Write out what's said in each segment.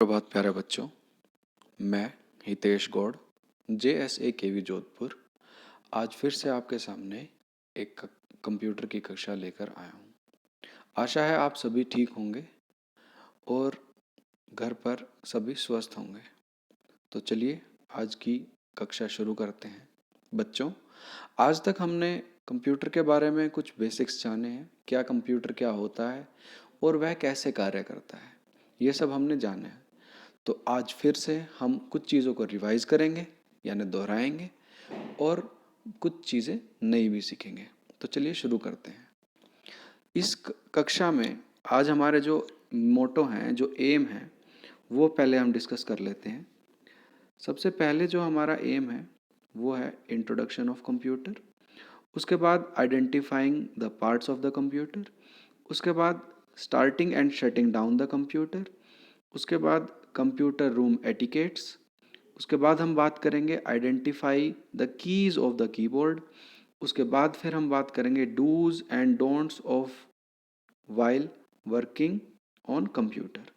प्रभात प्यारे बच्चों, मैं हितेश गौड़ JSA KV जोधपुर आज फिर से आपके सामने एक कंप्यूटर की कक्षा लेकर आया हूँ। आशा है आप सभी ठीक होंगे और घर पर सभी स्वस्थ होंगे। तो चलिए आज की कक्षा शुरू करते हैं। बच्चों, आज तक हमने कंप्यूटर के बारे में कुछ बेसिक्स जाने हैं, क्या कंप्यूटर क्या होता है और वह कैसे कार्य करता है, ये सब हमने जाना है। तो आज फिर से हम कुछ चीज़ों को रिवाइज करेंगे यानी दोहराएंगे और कुछ चीज़ें नई भी सीखेंगे। तो चलिए शुरू करते हैं। इस कक्षा में आज हमारे जो मोटो हैं, जो एम हैं, वो पहले हम डिस्कस कर लेते हैं। सबसे पहले जो हमारा एम है वो है इंट्रोडक्शन ऑफ कंप्यूटर। उसके बाद identifying the parts of the computer. उसके बाद starting and shutting down the computer. उसके बाद कंप्यूटर रूम एटिकेट्स। उसके बाद हम बात करेंगे identify the keys of the keyboard. उसके बाद फिर हम बात करेंगे do's and don'ts of while working on computer.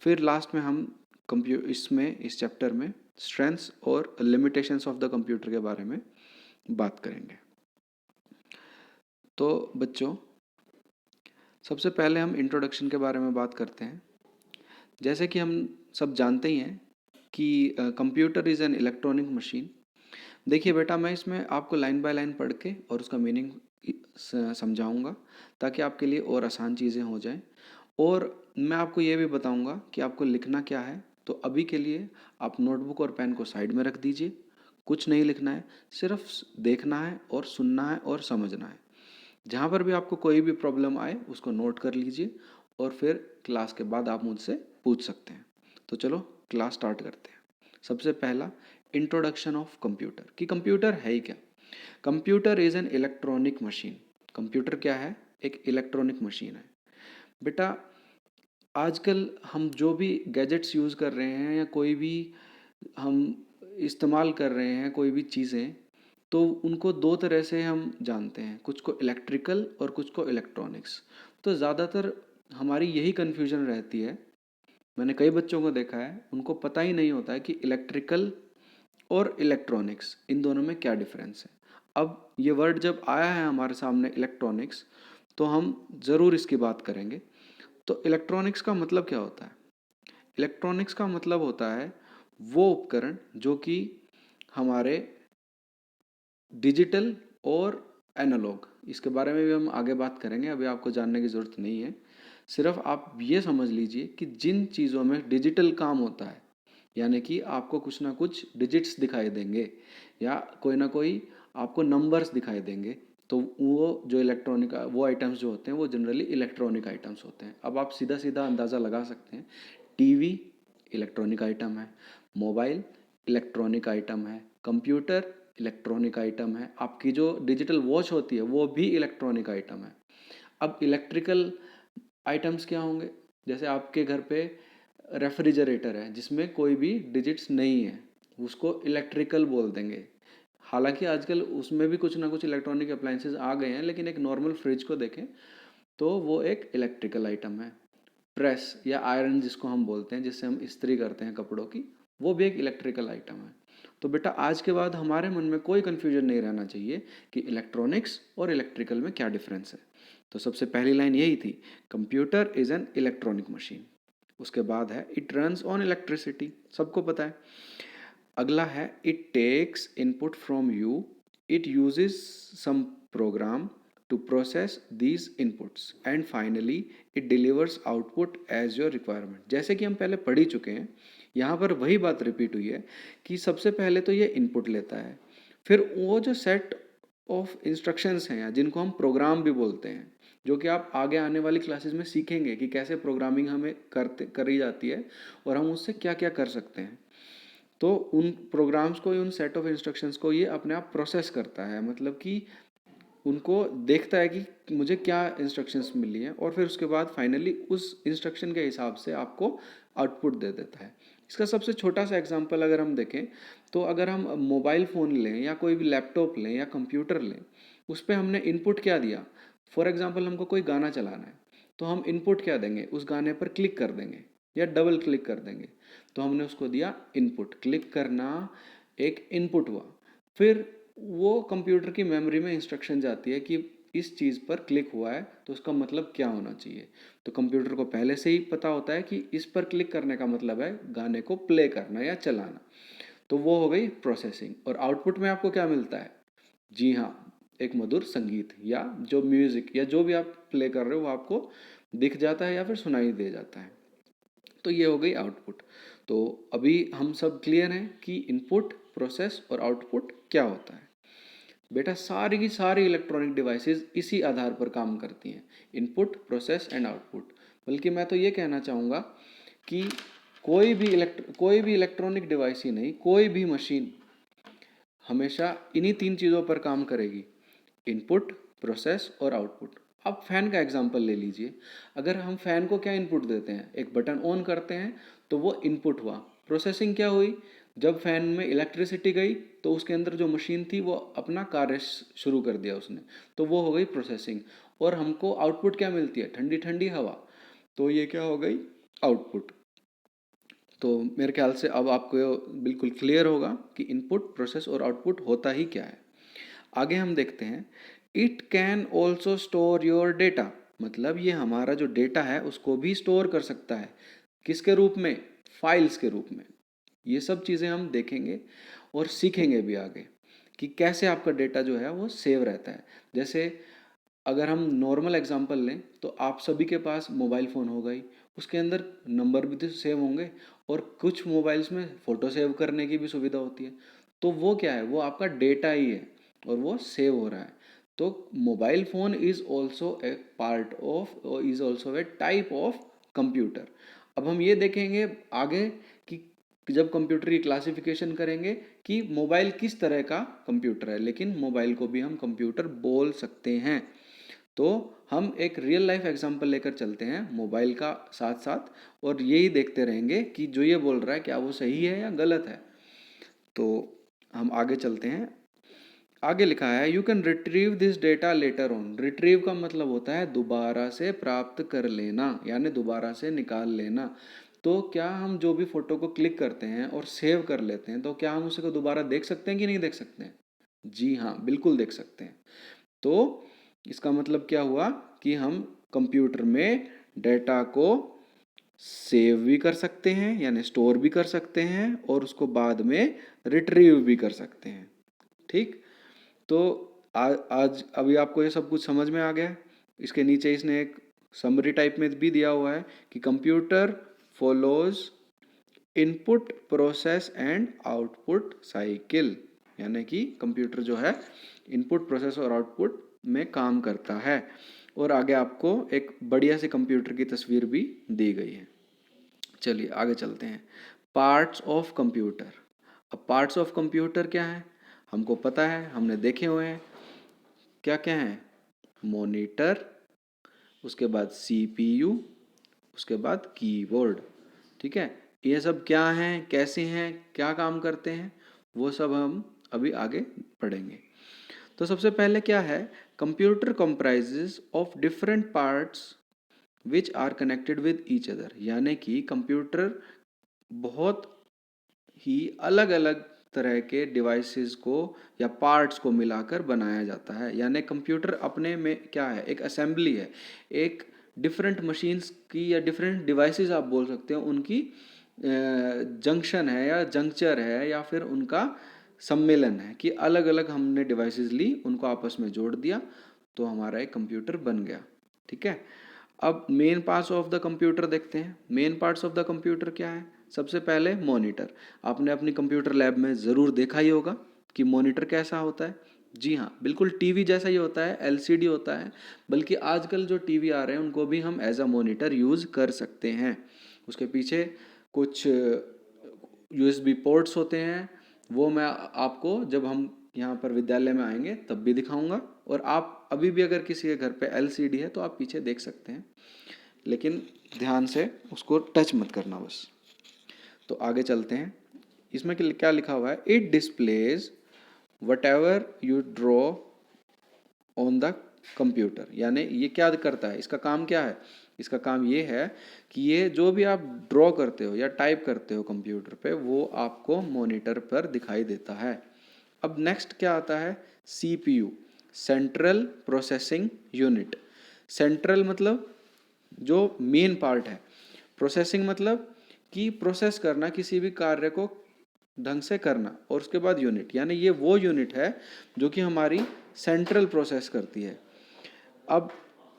फिर लास्ट में हम इस चैप्टर में स्ट्रेंथ्स और लिमिटेशंस ऑफ द कंप्यूटर के बारे में बात करेंगे। तो बच्चों, सबसे पहले हम इंट्रोडक्शन के बारे में बात करते हैं। जैसे कि हम सब जानते ही हैं कि computer is an electronic machine. देखिए बेटा, मैं इसमें आपको लाइन बाय लाइन पढ़ के और उसका मीनिंग समझाऊंगा ताकि आपके लिए और आसान चीज़ें हो जाएं। और मैं आपको ये भी बताऊंगा कि आपको लिखना क्या है। तो अभी के लिए आप नोटबुक और पेन को साइड में रख दीजिए। कुछ नहीं लिखना है, सिर्फ देखना है और सुनना है और समझना है। जहाँ पर भी आपको कोई भी प्रॉब्लम आए उसको नोट कर लीजिए और फिर क्लास के बाद आप मुझसे पूछ सकते हैं। तो चलो क्लास स्टार्ट करते हैं। सबसे पहला इंट्रोडक्शन ऑफ कंप्यूटर, कि कंप्यूटर है ही क्या। Computer is an electronic machine. Computer क्या है? एक इलेक्ट्रॉनिक मशीन है। बेटा, आजकल हम जो भी गैजेट्स यूज़ कर रहे हैं या कोई भी हम इस्तेमाल कर रहे हैं कोई भी चीज़ें, तो उनको दो तरह से हम जानते हैं, कुछ को इलेक्ट्रिकल और कुछ को इलेक्ट्रॉनिक्स। तो ज़्यादातर हमारी यही कन्फ्यूजन रहती है। मैंने कई बच्चों को देखा है, उनको पता ही नहीं होता है कि इलेक्ट्रिकल और इलेक्ट्रॉनिक्स इन दोनों में क्या डिफरेंस है। अब ये वर्ड जब आया है हमारे सामने इलेक्ट्रॉनिक्स, तो हम ज़रूर इसकी बात करेंगे। तो इलेक्ट्रॉनिक्स का मतलब क्या होता है? इलेक्ट्रॉनिक्स का मतलब होता है वो उपकरण जो कि हमारे डिजिटल और एनालॉग, इसके बारे में भी हम आगे बात करेंगे, अभी आपको जानने की ज़रूरत नहीं है। सिर्फ आप ये समझ लीजिए कि जिन चीज़ों में डिजिटल काम होता है, यानी कि आपको कुछ ना कुछ डिजिट्स दिखाई देंगे या कोई ना कोई आपको नंबर्स दिखाई देंगे, तो वो जो इलेक्ट्रॉनिक वो आइटम्स जो होते हैं वो जनरली इलेक्ट्रॉनिक आइटम्स होते हैं। अब आप सीधा सीधा अंदाज़ा लगा सकते हैं, टीवी इलेक्ट्रॉनिक आइटम है, मोबाइल इलेक्ट्रॉनिक आइटम है, कंप्यूटर इलेक्ट्रॉनिक आइटम है, आपकी जो डिजिटल वॉच होती है वो भी इलेक्ट्रॉनिक आइटम है। अब इलेक्ट्रिकल आइटम्स क्या होंगे? जैसे आपके घर पे रेफ्रिजरेटर है जिसमें कोई भी डिजिट्स नहीं है, उसको इलेक्ट्रिकल बोल देंगे। हालांकि आजकल उसमें भी कुछ ना कुछ इलेक्ट्रॉनिक अप्लायंसेस आ गए हैं, लेकिन एक नॉर्मल फ्रिज को देखें तो वो एक इलेक्ट्रिकल आइटम है। प्रेस या आयरन जिसको हम बोलते हैं, जिससे हम इस्त्री करते हैं कपड़ों की, वो भी एक इलेक्ट्रिकल आइटम है। तो बेटा, आज के बाद हमारे मन में कोई कन्फ्यूजन नहीं रहना चाहिए कि इलेक्ट्रॉनिक्स और इलेक्ट्रिकल में क्या डिफरेंस है। तो सबसे पहली लाइन यही थी, computer is an electronic machine. उसके बाद है इट रन्स ऑन इलेक्ट्रिसिटी, सबको पता है। अगला है it takes input from you, it uses some program to process these inputs and finally it delivers output as your requirement. जैसे कि हम पहले पढ़ ही चुके हैं, यहाँ पर वही बात रिपीट हुई है कि सबसे पहले तो ये इनपुट लेता है, फिर वो जो सेट ऑफ इंस्ट्रक्शंस हैं जिनको हम प्रोग्राम भी बोलते हैं, जो कि आप आगे आने वाली क्लासेस में सीखेंगे कि कैसे प्रोग्रामिंग हमें करी जाती है और हम उससे क्या क्या कर सकते हैं। तो उन प्रोग्राम्स को, उन सेट ऑफ इंस्ट्रक्शंस को ये अपने आप प्रोसेस करता है, मतलब कि उनको देखता है कि मुझे क्या इंस्ट्रक्शंस मिली हैं और फिर उसके बाद फाइनली उस इंस्ट्रक्शन के हिसाब से आपको आउटपुट दे देता है। इसका सबसे छोटा सा एग्जांपल अगर हम देखें, तो अगर हम मोबाइल फ़ोन लें या कोई भी लैपटॉप लें या कंप्यूटर लें, उस पर हमने इनपुट क्या दिया। फॉर एग्ज़ाम्पल हमको कोई गाना चलाना है, तो हम इनपुट क्या देंगे? उस गाने पर क्लिक कर देंगे। या डबल क्लिक कर देंगे। तो हमने उसको दिया इनपुट, क्लिक करना एक इनपुट हुआ। फिर वो कंप्यूटर की मेमोरी में इंस्ट्रक्शन जाती है कि इस चीज़ पर क्लिक हुआ है तो उसका मतलब क्या होना चाहिए। तो कंप्यूटर को पहले से ही पता होता है कि इस पर क्लिक करने का मतलब है गाने को प्ले करना या चलाना। तो वो हो गई प्रोसेसिंग। और आउटपुट में आपको क्या मिलता है? जी हाँ, एक मधुर संगीत या जो म्यूज़िक या जो भी आप प्ले कर रहे हो वो आपको दिख जाता है या फिर सुनाई दे जाता है। तो ये हो गई आउटपुट। तो अभी हम सब क्लियर हैं कि इनपुट, प्रोसेस और आउटपुट क्या होता है। बेटा सारी की सारी इलेक्ट्रॉनिक डिवाइसेस इसी आधार पर काम करती हैं, इनपुट, प्रोसेस एंड आउटपुट। बल्कि मैं तो ये कहना चाहूँगा कि कोई भी इलेक्ट्रॉनिक डिवाइस ही नहीं, कोई भी मशीन हमेशा इन्हीं तीन चीज़ों पर काम करेगी, इनपुट, प्रोसेस और आउटपुट। आप फैन का एग्जांपल ले लीजिए। अगर हम फैन को क्या इनपुट देते हैं, एक बटन ऑन करते हैं तो वो इनपुट हुआ। प्रोसेसिंग क्या हुई? जब फैन में इलेक्ट्रिसिटी गई तो उसके अंदर जो मशीन थी वो अपना कार्य शुरू कर दिया उसने, तो वो हो गई प्रोसेसिंग। और हमको आउटपुट क्या मिलती है? ठंडी ठंडी हवा। तो ये क्या हो गई? आउटपुट। तो मेरे ख्याल से अब आपको बिल्कुल क्लियर होगा कि इनपुट, प्रोसेस और आउटपुट होता ही क्या है। आगे हम देखते हैं, it can also store your data. मतलब ये हमारा जो डेटा है उसको भी स्टोर कर सकता है। किसके रूप में? फाइल्स के रूप में। ये सब चीज़ें हम देखेंगे और सीखेंगे भी आगे कि कैसे आपका डेटा जो है वो सेव रहता है। जैसे अगर हम नॉर्मल एग्जांपल लें तो आप सभी के पास मोबाइल फ़ोन होगा ही, उसके अंदर नंबर भी तो सेव होंगे और कुछ मोबाइल्स में फ़ोटो सेव करने की भी सुविधा होती है। तो वो क्या है? वो आपका डेटा ही है और वो सेव हो रहा है। तो mobile phone is also a part of, is also a type of computer. अब हम ये देखेंगे आगे कि जब कंप्यूटर की क्लासिफिकेशन करेंगे कि मोबाइल किस तरह का कंप्यूटर है, लेकिन मोबाइल को भी हम कंप्यूटर बोल सकते हैं। तो हम एक रियल लाइफ एग्जांपल लेकर चलते हैं मोबाइल का साथ साथ, और यही देखते रहेंगे कि जो ये बोल रहा है क्या वो सही है या गलत है। तो हम आगे चलते हैं। आगे लिखा है you can retrieve this data later on. Retrieve का मतलब होता है दोबारा से प्राप्त कर लेना, यानी दोबारा से निकाल लेना। तो क्या हम जो भी फोटो को क्लिक करते हैं और सेव कर लेते हैं तो क्या हम उसे को दोबारा देख सकते हैं कि नहीं देख सकते हैं? जी हाँ, बिल्कुल देख सकते हैं। तो इसका मतलब क्या हुआ कि हम कंप्यूटर में डेटा को सेव भी कर सकते हैं यानी स्टोर भी कर सकते हैं और उसको बाद में रिट्रीव भी कर सकते हैं। ठीक। तो आज अभी आपको ये सब कुछ समझ में आ गया है। इसके नीचे इसने एक समरी टाइप में भी दिया हुआ है कि computer follows input, process and output cycle. यानी कि कंप्यूटर जो है इनपुट, प्रोसेस और आउटपुट में काम करता है। और आगे आपको एक बढ़िया से कंप्यूटर की तस्वीर भी दी गई है। चलिए आगे चलते हैं। Parts of computer. अब पार्ट्स ऑफ कंप्यूटर क्या है? हमको पता है, हमने देखे हुए हैं। क्या क्या है? मॉनिटर, उसके बाद सीपीयू, उसके बाद कीबोर्ड। ठीक है, ये सब क्या हैं, कैसे हैं, क्या काम करते हैं, वो सब हम अभी आगे पढ़ेंगे। तो सबसे पहले क्या है? Computer comprises of different parts which are connected with each other. यानी कि कंप्यूटर बहुत ही अलग अलग तरह के डिवाइसेस को या पार्ट्स को मिलाकर बनाया जाता है। यानी कंप्यूटर अपने में क्या है? एक असेंबली है, एक डिफरेंट मशीन्स की या डिफरेंट डिवाइसेस आप बोल सकते हो उनकी जंक्शन है या जंक्चर है या फिर उनका सम्मेलन है कि अलग अलग हमने डिवाइसेस ली, उनको आपस में जोड़ दिया तो हमारा एक कंप्यूटर बन गया। ठीक है। अब main parts of the computer देखते हैं। Main parts of the computer क्या है? सबसे पहले मॉनिटर। आपने अपनी कंप्यूटर लैब में ज़रूर देखा ही होगा कि मॉनिटर कैसा होता है। जी हाँ, बिल्कुल टीवी जैसा ही होता है, एलसीडी होता है। बल्कि आजकल जो टीवी आ रहे हैं उनको भी हम एज अ मॉनिटर यूज़ कर सकते हैं। उसके पीछे कुछ यूएसबी पोर्ट्स होते हैं, वो मैं आपको जब हम यहाँ पर विद्यालय में आएंगे तब भी दिखाऊंगा। और आप अभी भी अगर किसी के घर पे एलसीडी है तो आप पीछे देख सकते हैं, लेकिन ध्यान से उसको टच मत करना बस। तो आगे चलते हैं। इसमें क्या लिखा हुआ है? It displays what ever you draw on the computer. यानी ये क्या करता है, इसका काम क्या है, इसका काम ये है कि ये जो भी आप ड्रॉ करते हो या टाइप करते हो कंप्यूटर पे, वो आपको मॉनिटर पर दिखाई देता है। अब नेक्स्ट क्या आता है, CPU, central processing unit. Central मतलब जो मेन पार्ट है, प्रोसेसिंग मतलब कि प्रोसेस करना, किसी भी कार्य को ढंग से करना, और उसके बाद यूनिट, यानी ये वो यूनिट है जो कि हमारी सेंट्रल प्रोसेस करती है। अब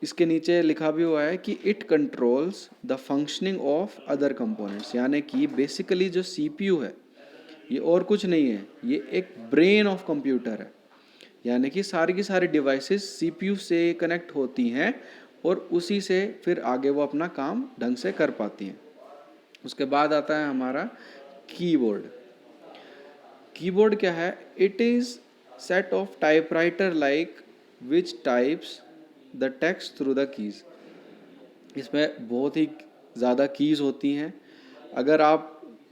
इसके नीचे लिखा भी हुआ है कि it controls the functioning of other components, यानी कि बेसिकली जो सीपीयू है ये और कुछ नहीं है, ये एक ब्रेन ऑफ कंप्यूटर है। यानी कि सारी की सारी डिवाइसेस सीपीयू से कनेक्ट होती हैं और उसी से फिर आगे वो अपना काम ढंग से कर पाती हैं। उसके बाद आता है हमारा कीबोर्ड। कीबोर्ड क्या है, it is set of typewriter like which types the text through the keys. इसमें बहुत ही ज़्यादा कीज़ होती हैं। अगर आप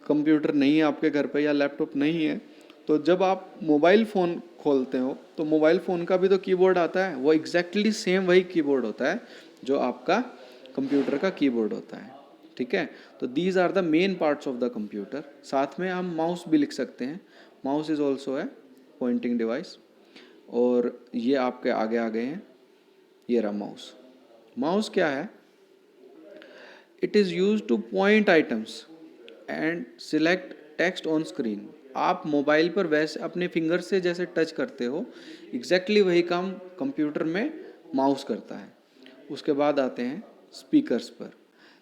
कंप्यूटर नहीं है आपके घर पे या लैपटॉप नहीं है, तो जब आप मोबाइल फ़ोन खोलते हो तो मोबाइल फ़ोन का भी तो कीबोर्ड आता है, वो एग्जैक्टली सेम वही कीबोर्ड होता है जो आपका कंप्यूटर का कीबोर्ड होता है। ठीक है, तो these are the main parts of the computer. साथ में हम माउस भी लिख सकते हैं, माउस इज़ ऑल्सो है पॉइंटिंग डिवाइस। और ये आपके आगे आ गए हैं, ये रहा माउस। माउस क्या है, it is use two point items and select text on screen. आप मोबाइल पर वैसे अपने फिंगर से जैसे टच करते हो, एग्जैक्टली वही काम कंप्यूटर में माउस करता है। उसके बाद आते हैं स्पीकर्स पर।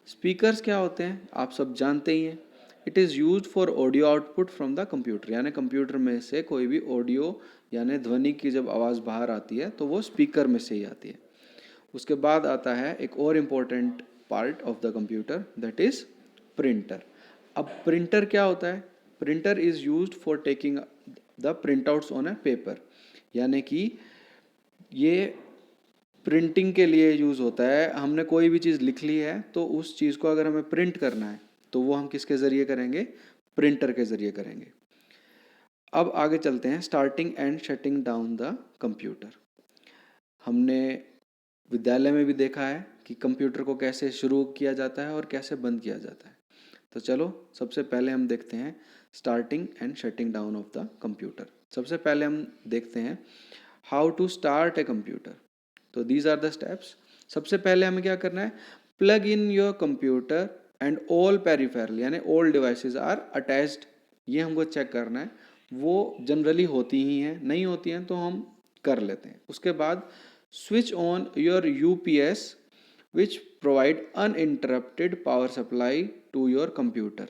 स्पीकर्स क्या होते हैं आप सब जानते ही हैं। It is use for audio output from the computer, यानी कंप्यूटर में से कोई भी ऑडियो यानी ध्वनि की जब आवाज़ बाहर आती है तो वो स्पीकर में से ही आती है। उसके बाद आता है एक और important part of the computer, that is printer. अब प्रिंटर क्या होता है, printer is used for taking the print outs on A paper. यानी कि ये प्रिंटिंग के लिए यूज़ होता है। हमने कोई भी चीज़ लिख ली है तो उस चीज़ को अगर हमें प्रिंट करना है तो वो हम किसके ज़रिए करेंगे, प्रिंटर के ज़रिए करेंगे। अब आगे चलते हैं, starting and shutting down the computer. हमने विद्यालय में भी देखा है कि कंप्यूटर को कैसे शुरू किया जाता है और कैसे बंद किया जाता है। तो चलो सबसे पहले हम देखते हैं starting and shutting down of the computer. सबसे पहले हम देखते हैं how to start a computer. तो दीज आर द स्टेप्स। सबसे पहले हमें क्या करना है, plug in your computer and all peripheral, यानी ऑल डिवाइसेस आर अटैच्ड। ये हमको चेक करना है, वो जनरली होती ही हैं, नहीं होती हैं तो हम कर लेते हैं। उसके बाद switch on your UPS which provide uninterrupted power supply to your computer.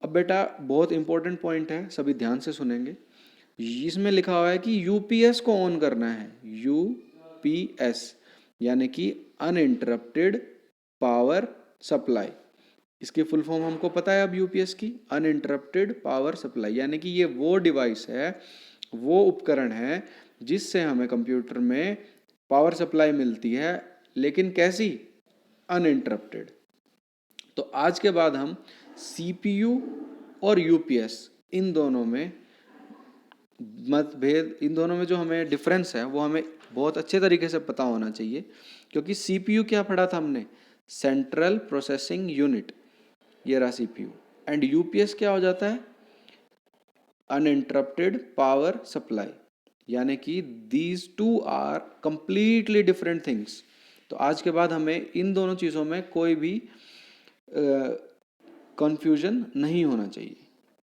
अब बेटा बहुत इंपॉर्टेंट पॉइंट है, सभी ध्यान से सुनेंगे। इसमें लिखा हुआ है कि यूपीएस को ऑन करना है, यूपीएस यानी कि अनइंटरप्टेड पावर सप्लाई। इसकी फुल फॉर्म हमको पता है अब यूपीएस की, अनइंटरप्टेड पावर सप्लाई। यानी कि ये वो डिवाइस है, वो उपकरण है जिससे हमें कंप्यूटर में पावर सप्लाई मिलती है, लेकिन कैसी, अनइंटरप्टेड। तो आज के बाद हम सीपीयू और यूपीएस इन दोनों में मतभेद, इन दोनों में जो हमें डिफरेंस है वो हमें बहुत अच्छे तरीके से पता होना चाहिए। क्योंकि सीपीयू क्या पढ़ा था हमने, सेंट्रल प्रोसेसिंग यूनिट, ये रहा सीपीयू। एंड यूपीएस क्या हो जाता है, अनइंटरप्टेड पावर सप्लाई। यानी कि these two are completely different things. तो आज के बाद हमें इन दोनों चीज़ों में कोई भी कंफ्यूजन नहीं होना चाहिए।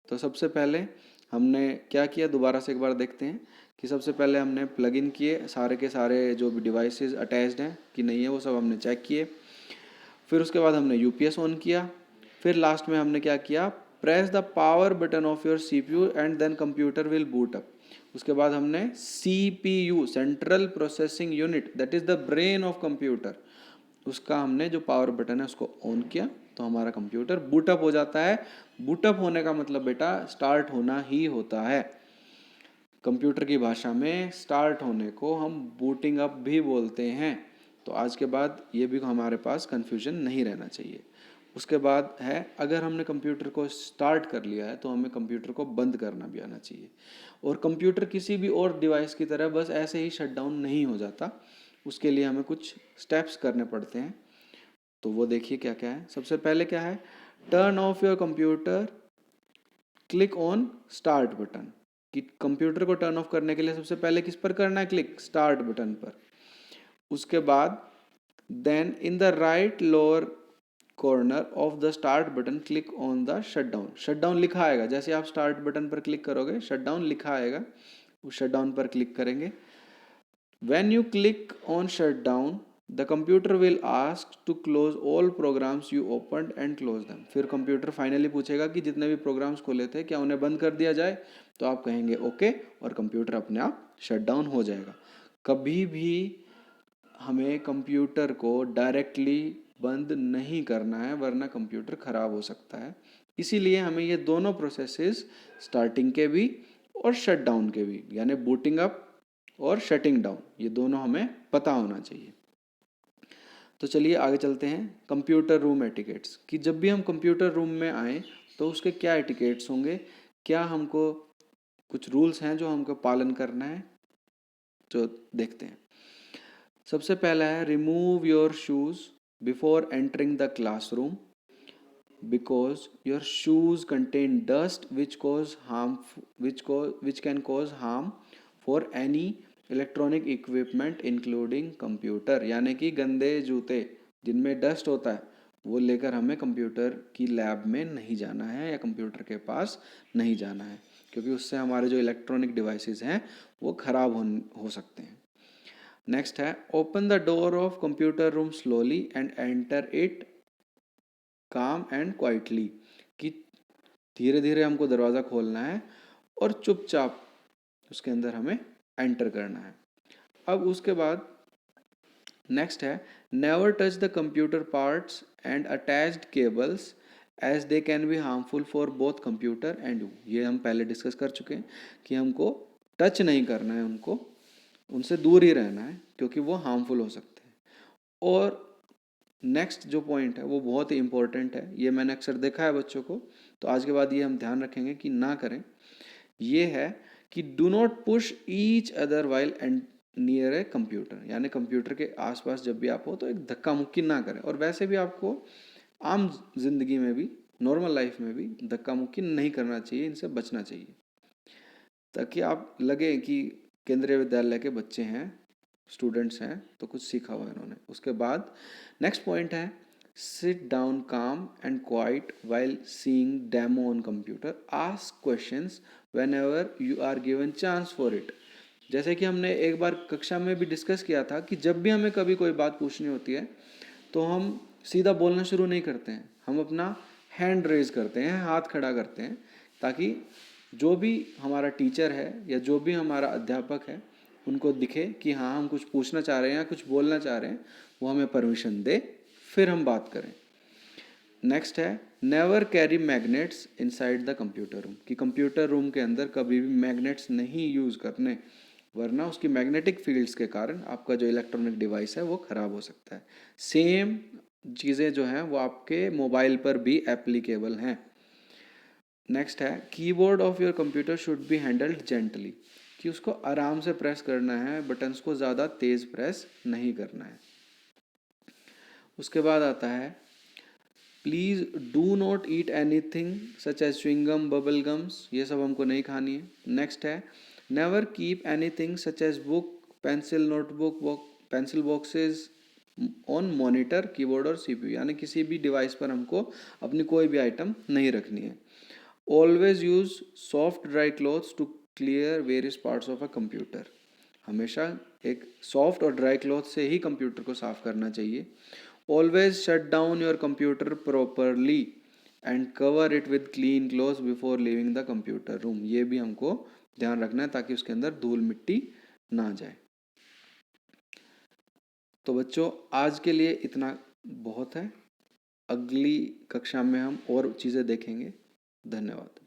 तो सबसे पहले हमने क्या किया, दोबारा से एक बार देखते हैं कि सबसे पहले हमने प्लग इन किए, सारे के सारे जो भी डिवाइसेस अटैच्ड हैं कि नहीं है वो सब हमने चेक किए। फिर उसके बाद हमने यूपीएस ऑन किया। फिर लास्ट में हमने क्या किया, press the power button of your CPU and then computer will boot up. उसके बाद हमने CPU, central processing unit, that is the brain of computer, उसका हमने जो पावर बटन है उसको ऑन किया तो हमारा कंप्यूटर बूटअप हो जाता है। बूटअप होने का मतलब बेटा स्टार्ट होना ही होता है। कंप्यूटर की भाषा में स्टार्ट होने को हम बूटिंग अप भी बोलते हैं। तो आज के बाद ये भी हमारे पास कन्फ्यूजन नहीं रहना चाहिए। उसके बाद है, अगर हमने कंप्यूटर को स्टार्ट कर लिया है तो हमें कंप्यूटर को बंद करना भी आना चाहिए। और कंप्यूटर किसी भी और डिवाइस की तरह बस ऐसे ही शट डाउन नहीं हो जाता, उसके लिए हमें कुछ स्टेप्स करने पड़ते हैं। तो वो देखिए क्या क्या है। सबसे पहले क्या है, turn off your computer, click on start button. कि कंप्यूटर को टर्न ऑफ करने के लिए सबसे पहले किस पर करना है, क्लिक स्टार्ट बटन पर। उसके बाद then in the right lower corner of the start button click on the shutdown. Shutdown लिखा आएगा, जैसे आप स्टार्ट बटन पर क्लिक करोगे शटडाउन लिखा आएगा, उस शटडाउन पर क्लिक करेंगे। When you click on shutdown, the computer will ask to close all programs you opened and close them. फिर कंप्यूटर फाइनली पूछेगा कि जितने भी प्रोग्राम्स खोले थे क्या उन्हें बंद कर दिया जाए, तो आप कहेंगे ओके, और कंप्यूटर अपने आप शट डाउन हो जाएगा। कभी भी हमें कंप्यूटर को डायरेक्टली बंद नहीं करना है, वरना कंप्यूटर ख़राब हो सकता है। इसीलिए हमें ये दोनों प्रोसेसेस, स्टार्टिंग के भी और शट डाउन के भी, यानी बूटिंग अप और शटिंग डाउन, ये दोनों हमें पता होना चाहिए। तो चलिए आगे चलते हैं। कंप्यूटर रूम एटिकेट्स, कि जब भी हम कंप्यूटर रूम में आए तो उसके क्या एटिकेट्स होंगे, क्या हमको कुछ रूल्स हैं जो हमको पालन करना है, तो देखते हैं। सबसे पहला है remove your shoes before entering the classroom because your shoes contain dust which can cause harm for any electronic equipment including computer. यानी कि गंदे जूते जिनमें डस्ट होता है वो लेकर हमें कंप्यूटर की लैब में नहीं जाना है या कंप्यूटर के पास नहीं जाना है, क्योंकि उससे हमारे जो इलेक्ट्रॉनिक डिवाइसेस हैं वो ख़राब हो सकते हैं। नेक्स्ट है open the door of computer room slowly and enter it काम एंड क्वाइटली, कि धीरे धीरे हमको दरवाज़ा खोलना है और चुपचाप उसके अंदर हमें एंटर करना है। अब उसके बाद नेक्स्ट है never touch the computer parts and attached cables as they can be harmful for both computer and you. ये हम पहले डिस्कस कर चुके हैं कि हमको टच नहीं करना है, उनको उनसे दूर ही रहना है क्योंकि वो हार्मफुल हो सकते हैं। और नेक्स्ट जो पॉइंट है वो बहुत ही इंपॉर्टेंट है, ये मैंने अक्सर देखा है बच्चों को, तो आज के बाद ये हम ध्यान रखेंगे कि ना करें। ये है कि do not push each other while and near a computer, यानी कंप्यूटर के आसपास जब भी आप हो तो एक धक्का मुक्की ना करें। और वैसे भी आपको आम जिंदगी में भी, नॉर्मल लाइफ में भी धक्का मुक्की नहीं करना चाहिए, इनसे बचना चाहिए, ताकि आप लगे कि केंद्रीय विद्यालय के बच्चे हैं, स्टूडेंट्स हैं, तो कुछ सीखा हुआ है इन्होंने। उसके बाद नेक्स्ट पॉइंट है sit down calm and quiet while seeing demo on computer, ask questions whenever you are given chance for it. जैसे कि हमने एक बार कक्षा में भी डिस्कस किया था कि जब भी हमें कभी कोई बात पूछनी होती है तो हम सीधा बोलना शुरू नहीं करते हैं, हम अपना हैंड रेज करते हैं, हाथ खड़ा करते हैं, ताकि जो भी हमारा टीचर है या जो भी हमारा अध्यापक है उनको दिखे कि हाँ हम कुछ पूछना चाह रहे हैं या कुछ बोलना चाह रहे हैं, वो हमें परमिशन दे, फिर हम बात करें। नेक्स्ट है never carry magnets inside the computer room, कि कंप्यूटर रूम के अंदर कभी भी मैग्नेट्स नहीं यूज़ करने, वरना उसकी मैग्नेटिक फील्ड्स के कारण आपका जो इलेक्ट्रॉनिक डिवाइस है वो ख़राब हो सकता है। सेम चीज़ें जो हैं वो आपके मोबाइल पर भी एप्लीकेबल हैं। नेक्स्ट है keyboard of your computer should be handled gently, कि उसको आराम से प्रेस करना है, बटन्स को ज़्यादा तेज़ प्रेस नहीं करना है। उसके बाद आता है please do not eat anything such as chewing gum bubble gums, ये सब हमको नहीं खानी है। नेक्स्ट है never keep anything such as book pencil notebook pencil boxes on monitor keyboard और सीपीयू, यानी किसी भी डिवाइस पर हमको अपनी कोई भी आइटम नहीं रखनी है। Always use soft dry cloths to clear various parts of a computer, हमेशा एक सॉफ्ट और ड्राई क्लॉथ से ही कंप्यूटर को साफ करना चाहिए। Always shut down your computer properly and cover it with clean clothes before leaving the computer room, ये भी हमको ध्यान रखना है ताकि उसके अंदर धूल मिट्टी ना जाए। तो बच्चों आज के लिए इतना बहुत है, अगली कक्षा में हम और चीज़ें देखेंगे। धन्यवाद।